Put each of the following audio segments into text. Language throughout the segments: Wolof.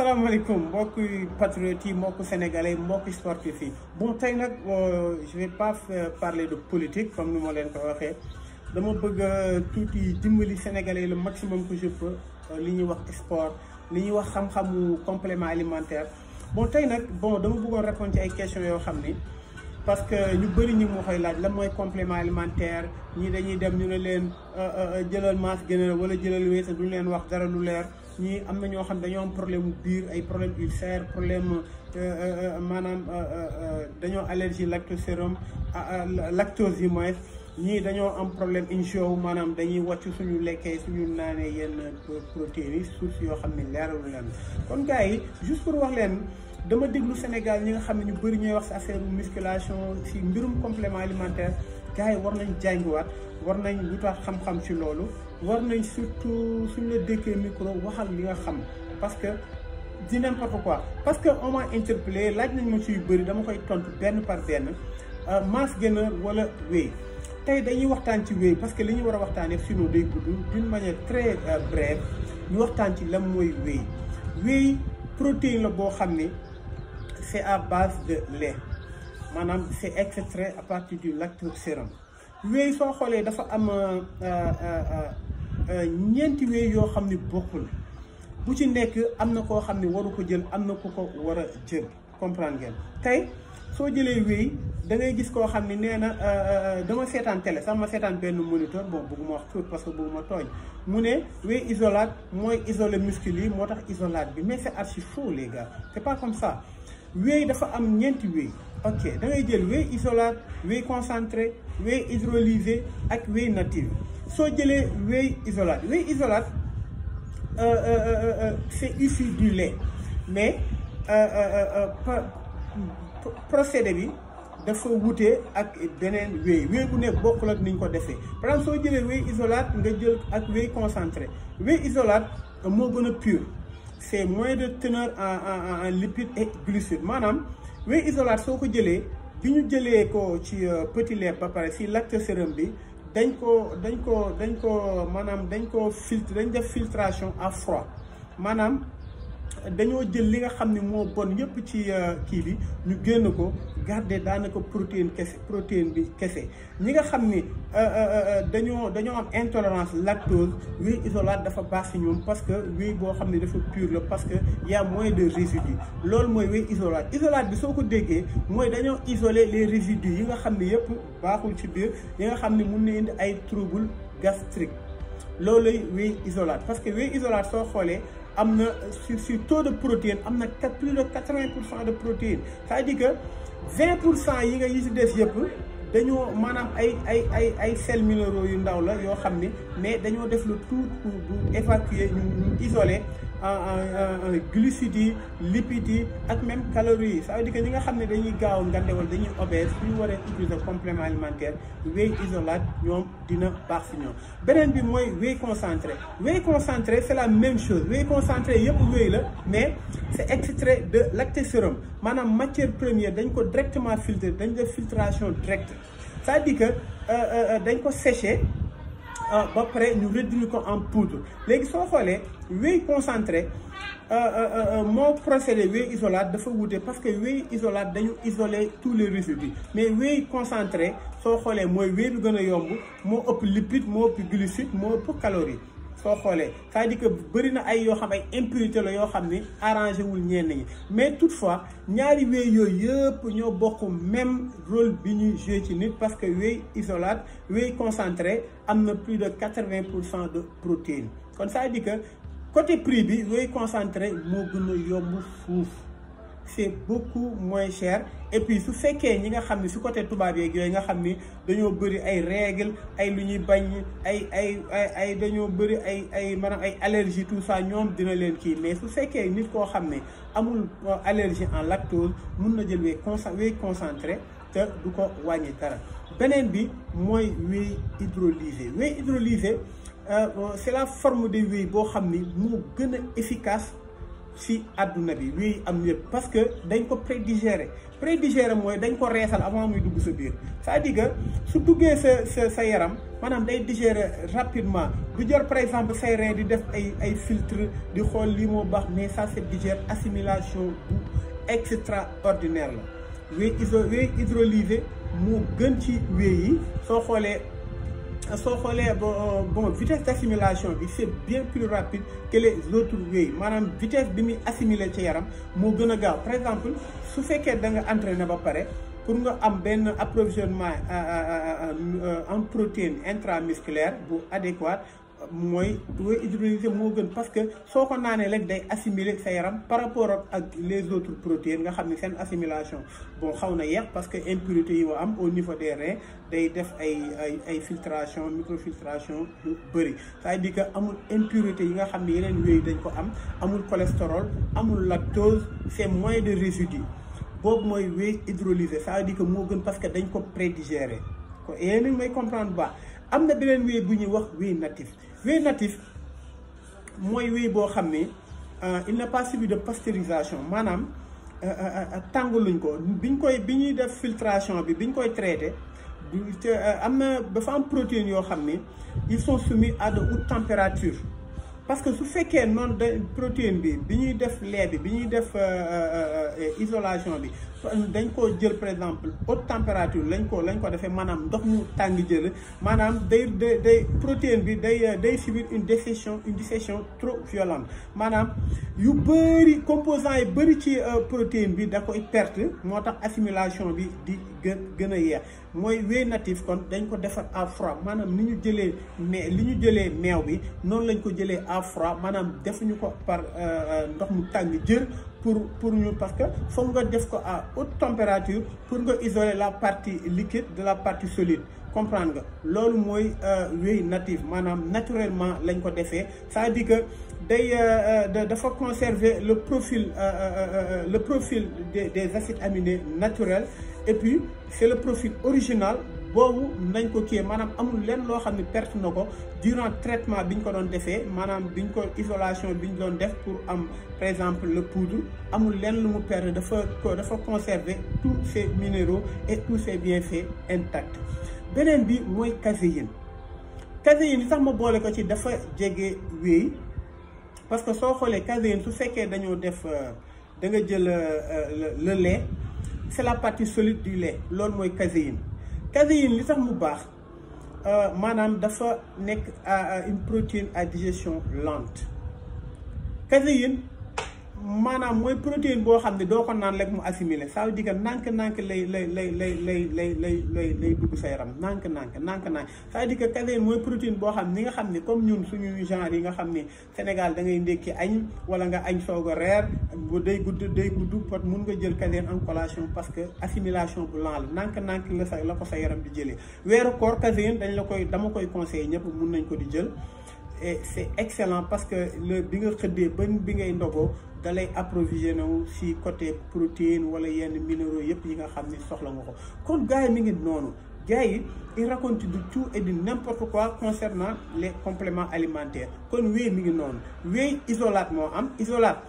salaamaaleykum mbokki patriotes yi mbokki sénégalais mbokki sportifs yi bon tey nag je vais pas parler de politique comme ni ma leen ko waxee dama bëgg tuuti dimbali sénégalais le maximum que je peux li ñuy wax sport li ñuy wax xam-xamu complément alimentaire bon tey nag bon dama bëggoon répondre ci ay questions yoo xam ni parce que ñu bëri ñu moo koy laaj lan mooy complément alimentaire ñii dañuy dem ñu ne leen jëlal masse gënal wala jëlal wéy te duñ leen wax dara lu leer ñii am na ñoo xam dañoo am problème biir ay problème ulcère problème maanaam dañoo allergie lactosérum lactose yi mooy ñii dañoo am problème injo maanaam dañuy wàcc suñu lekkee suñu naanee yenn protéines yi source yoo xam ne leeralu leen kon gars yi juste pour wax leen dama déglu Sénégal ñi nga xam ne ñu bëri ñooy wax si affaire musculation si mbirum complément alimentaire gars yi war nañ jàngiwaat war nañ wutaat xam-xam ci loolu war nañ surtout suñ la dékkee micro waxal li nga xam parce que di n'importe quoi parce que on m'a interpellé laaj nañ ma ci yu bëri dama koy tontu benn par benn masse gainer wala whey tey dañuy waxtaan ci whey parce que li ñu war a waxtaanee sinon day gudd d'une manière très brève ñu waxtaan ci lan mooy whey. Whey protéine la boo xam ne c'est à base de lait maanaam c'est extrait à partir du lactosérum. Whey soo xoolee dafa am ñeenti whey yoo xam ne bokkul bu ci nekk am na koo xam ne waru ko jël am na ku ko war a jël comprendre ngeen tey soo jëlee whey da ngay gis koo xam ne nee na dama seetaan télé sax ma seetaan benn moniteur bon bëgguma wax tuut parce que bëgguma tooñ mu ne whey isolate mooy isoler muscle yi moo tax isolate bi mais c'est archi faux les gars c'est pas comme ça whey dafa am ñeenti whey ok da ngay jël whey isolate whey concentré whey hydrolysé ak whey native soo jëlee whey isolate c'est issu du lait mais procédé bi dafa wute ak beneen whey bu nekk bokkul ak ni ñu ko defee par exemple soo jëlee whey isolate nga jël ak whey concentré whey isolate moo gën a pur c'est moins de teneur en lipides et glucides maanaam whey isolate soo ko jëlee bi ñu jëlee ko ci petit lait ba pare si lactosérum bi dañ ko maanaam dañ def filtration à froid maanaam dañoo jël li nga xam ne moo bon yëpp ci kii bi ñu génn ko garder daanaka protéine bi kese ñi nga xam ni dañoo am intolérance lactose whey isolate dafa baax ci ñoom parce que whey boo xam ne dafa pur la parce que y a moins de résidus loolu mooy whey isolate bi soo ko déggee mooy dañoo isoler les résidus yi nga xam ne yëpp baaxul ci biir yi nga xam ne mun na indi ay trouble gastrique loolu lay whey isolate parce que whey isolate soo xoolee am na sur taux de protéine am na plus de 80% de protéines c'est-à-dire que 20% yi nga yi ci des yëpp dañoo maanaam ay sels minéraux yu ndaw la yoo xam ne mais dañoo def le tout pour évacuer ñu isoler glucides yi lipides yi ak même calories yi ça veut dire que ñi nga xam ne dañuy gaaw ngande wala dañuy obèse suñu waree utiliser complément alimentaire whey isolate ñoom dina baax si ñoom. beneen bi mooy whey concentré c'est la même chose whey concentré yëpp whey la mais c'est extrait de lactosérum maanaam matière première dañ ko directement filtré dañ def filtration directe c'est-à-dire que dañ ko séché ba pare ñu réduire ko en poudre léegi soo xoolee whey concentré moo procédé whey isolate dafa wute parce que whey isolate dañu isoler tous les résidus mais whey concentré soo xoolee mooy whey bi gën a yomb moo ëpp lipide moo ëpp glucide moo ëpp calorie soo xoolee c'est-à-dire que bëri na ay yoo xam ay impurité la yoo xam ni arrangé wul ñenn ñi mais toutefois ñaari whey yooyu yëpp ñoo bokk même rôle bi ñuy joué ci nit parce que whey isolate whey concentré am na plus de 80% de protéines kon c'est-à-dire que côté prix bi whey concentré moo gën a yomb fuuf c'est beaucoup moins cher et puis su fekkee ñi nga xam ne su côté tubaab yeeg yooyu nga xam ni dañoo bëri ay règles ay lu ñuy bañ ay dañoo bëri ay maanaam ay allergie tout ça ñoom dina leen kii mais su fekkee nit koo xam ne amul allergie en lactose mun na jël whey concentré te du ko wàññi dara. beneen bi mooy whey hydrolysé c'est la forme de whey boo xam ni moo gën a efficace si àdduna bi wéy am yëpp parce que dañ ko prédigérer mooy dañ ko reesal avant muy dugg sa biir c'est-à-dire que su duggee sa yaram maanaam day digérer rapidement du jar par exemple say rein di def ay filtre di xool lii moo baax mais ça c'est digère assimilation bu extraordinaire la wéy hydrolysé moo gën ci wéy yi soo xoolee bon vitesse d'assimilation bi c'est bien plus rapide que les autres wéy maanaam vitesse bi muy assimiler ci yaram moo gën a gaaw par exemple su fekkee da nga entraîné ba pare pour nga am benn approvisionnement en protéines intramusculaires bu adéquat mooy wéy hydrolysé moo gën parce que soo ko naanee rek day assimiler sa yaram par rapport ak les autres protéines nga xam ne seen assimilation bon xaw na yeex parce que impurité yi am au niveau des reins day def ay filtration microfiltration yu bëri c'est-à-dire que amul impurité yi nga xam ne yeneen wéy dañ ko am amul cholestérol amul lactose c'est moins de résidus boobu mooy wéy hydrolysé c'est-à-dire que moo gën parce que dañ ko prédigérer ko yéen a may comprendre ba am na beneen wéy bu ñuy wax wéy natif wéy natif mooy wéy boo xam ne il n'a pas subi de pasteurisation maanaam tàngaluñ ko bi ñuy def filtration bi ñu koy traité am na dafa am protéines yoo xam ne ils sont soumis à de hautes températures parce que su fekkee noonu da protéine bi ñuy def lait bi ñuy def isolation bi dañ ko jël par exemple haute température lañ ko defee maanaam ndox mu tàng jël maanaam day protéine bi day subir une disséction trop violente maanaam yu bëri composants yi bëri ci protéine bi da koy perte moo tax assimilation bi di gën a yeex mooy wéy natif kon dañ ko defar à froid maanaam li ñu jëlee meew bi noonu lañ ko jëlee à froid maanaam defuñu ko par ndox mu tàng jër pour ñu parce que foog nga def ko à haute température pour nga isoler la partie liquide de la partie solide comprendre nga loolu mooy wéy natif maanaam naturellement lañ ko defee c'est-à-dire que day dafa conserver le profil des acides aminés naturels et puis c'est le profil original boobu nañ ko kii maanaam amul lenn loo xam ne perte na ko durant traitement bi ñu ko doon defee maanaam bi ñu ko isolation bi ñu doon def pour am par exemple le poudre amul lenn lu mu perdre dafa conserver tous ces minéraux et tous ces bienfaits intacts beneen bi mooy caséine li sax ma boole ko ci dafa jege wéy parce que soo xoolee caséine su fekkee dañoo def da nga jël le lait c'est la partie solide du lait loolu mooy caséine li tax mu baax maanaam dafa nekk une protéine à digestion lente caséine maanaam mooy protéine boo xam ne doo ko naan rek mu assimilé ça veut dire que nànk lay dugg sa yaram nànk ça veut dire que caséine mooy protéine boo xam ni nga xam ne comme ñun suñu genre yi nga xam ne Sénégal da ngay ndékki añ wala nga añ soog a reer bu day gudd pot mun nga jël caséine en collation parce que assimilation bu lent la nànk la ko sa yaram di jëlee weeru koor caséine dama koy conseiller ñëpp mun nañ ko di jël et c'est excellent parce que bi nga xëddee bi ngay ndogoo da lay approvisionné wu si côté protéine wala yenn minéraux yëpp yi nga xam ni soxla nga ko kon gars yi mi ngi noonu gars yi il raconte du tout et de n'importe quoi concernant les compléments alimentaires kon wéy mi ngi noonu wéy isolate moo am isolate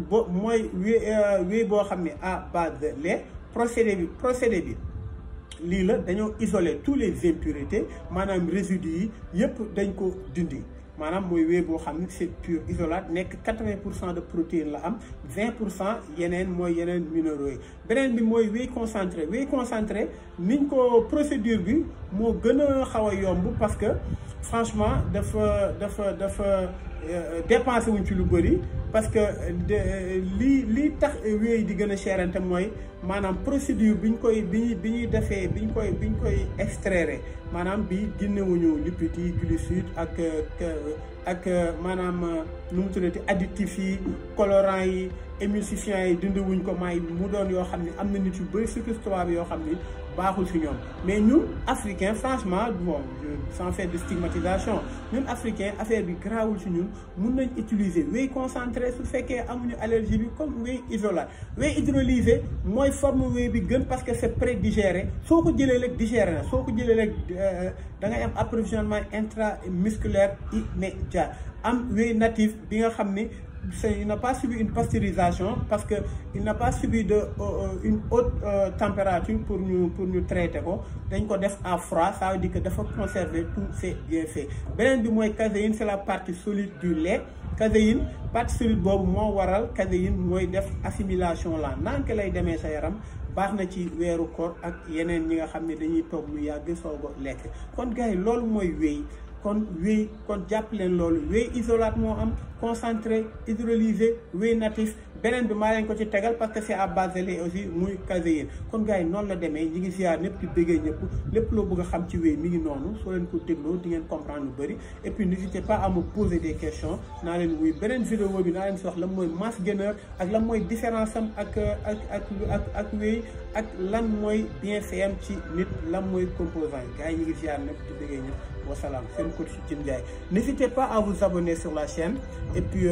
mooy wéy boo xam ne à base de lait procédé bi lii la dañoo isoler tous les impuretés maanaam résidus yi yëpp dañ ko dindi maanaam mooy wéy boo xam ne c'est pur isolate nekk 80% de protéines la am 20% yeneen minéraux yi beneen bi mooy wéy concentré niñ ko procédure bi moo gën a xaw a yomb parce que franchement dafa dépensé wuñ ci lu bëri parce que lii tax wéy di gën a cherante mooy maanaam procédure bi ñuy extraire maanaam bi génnewuñu lipides yi glucides ak maanaam nu mu tuddati additifs yi colorants yi émulsifiants yi dindiwuñ ko mu doon yoo xam ne am na nit yu bëri surtout tubaab yoo xam ni baaxul si ñoom mais ñun africain franchement bon sans faire de stigmatisation ñun africain affaire bi garaawul si ñun mun nañ utiliser whey concentré su fekkee amuñu allergie bi comme whey isolate whey hydrolysé mooy forme whey bi gën parce que c'est prédigéré soo ko jëlee rek digéré na soo ko jëlee rek da ngay am approvisionnement intramusculaire immédiat am whey natif bi nga xam ni il n'a pas subi une pasteurisation parce que il n'a pas subi de une haute température pour ñu traiter ko dañ ko def à froid, ça veut dire que dafa conserver tous ses bienfaits. beneen bi mooy caséine, c'est la partie solide du lait. Caséine partie solide boobu moo waral caséine mooy def assimilation la nank lay demee sa yaram, baax na ci weeru koor ak yeneen ñi nga xam ne dañuy toog lu yàgg soog a lekk. kon gars yi loolu mooy whey. kon jàpp leen loolu whey isolate moo am, concentré, hydrolysé, whey natif. beneen bi maa leen ko ci tegal parce que c'est à base de lait aussi muy caséine. kon gars yi noonu la demee ñi ngi ziar ñëpp di bëggee ñëpp lépp loo bëgg a xam ci whey mi ngi noonu, soo leen ko dégloo di ngeen comprendre lu bëri. et puis n'hésitez pas à me poser des questions, naa leen wuy beneen vidéo bi naa leen si wax lan mooy mass gainer ak lan mooy différence am ak whey ak lan mooy bienfait am ci nit, lan mooy composant yi. gars yi ñi ngi ziar ñëpp di bëggee ñëpp. Wassalam, c'est le coach Jim Ndiaye. N'hésitez pas à vous abonner sur la chaîne et puis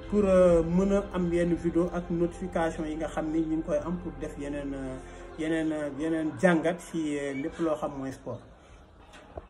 pour mën a am yenn vidéo ak notification yi nga xam ni ñu ngi koy am pour def yeneen jàngat ci lépp loo xam mooy sport.